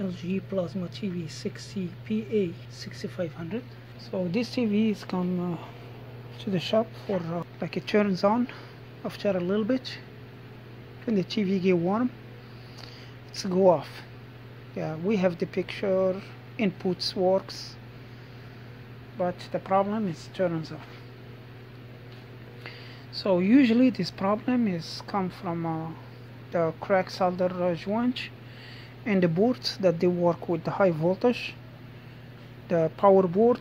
LG plasma TV 60pa6500. So this TV is come to the shop for like it turns on after a little bit. When the TV get warm, it's go off. Yeah, we have the picture, inputs works, but the problem is turns off. So usually this problem is come from the crack solder joint and the boards that they work with the high voltage, the power board,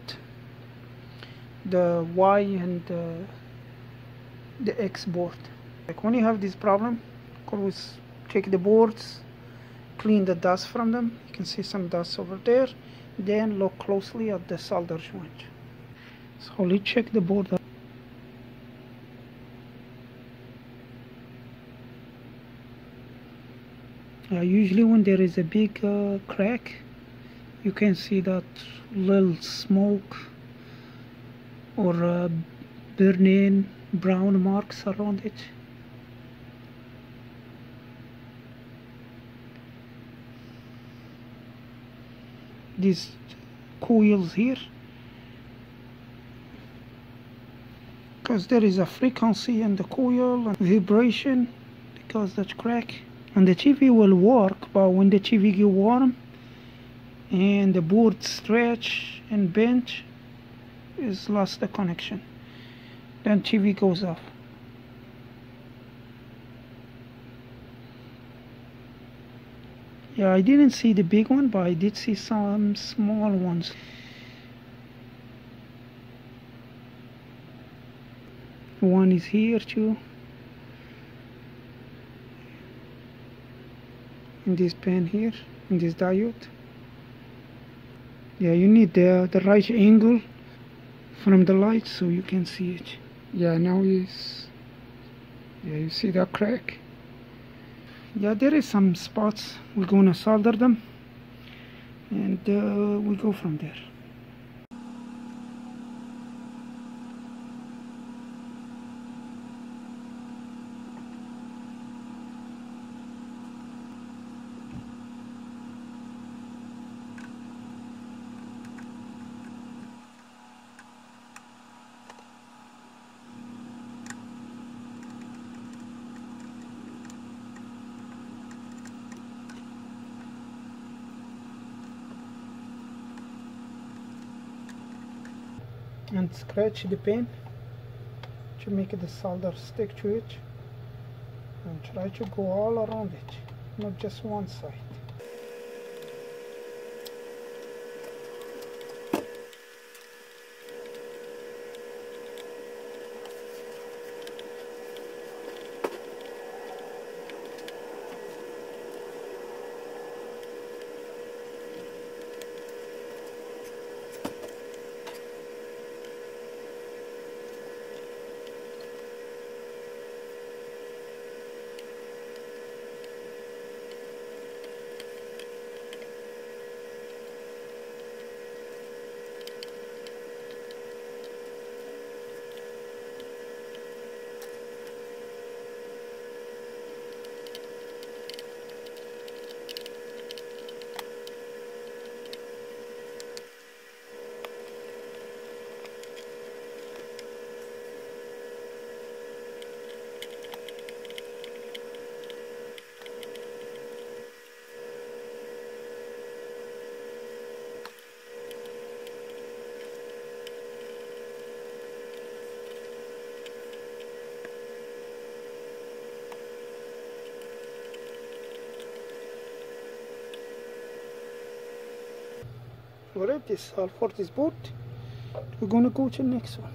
the Y and the X board. Like when you have this problem, always check the boards, clean the dust from them. You can see some dust over there. Then look closely at the solder joint. So let's check the board. Usually when there is a big crack, you can see that little smoke or burning brown marks around it. These coils here, because there is a frequency in the coil and vibration because that crack. And the TV will work, but when the TV get warm and the board stretch and bend, is lost the connection. Then TV goes off. Yeah, I didn't see the big one, but I did see some small ones. One is here too. In this pen here, in this diode. Yeah, you need the right angle from the light so you can see it. Yeah, now is, yeah, you see that crack. Yeah, there is some spots. We're gonna solder them and we go from there. And scratch the pen to make the solder stick to it, and try to go all around it, not just one side. Alright, this is all for this board. We're gonna go to the next one.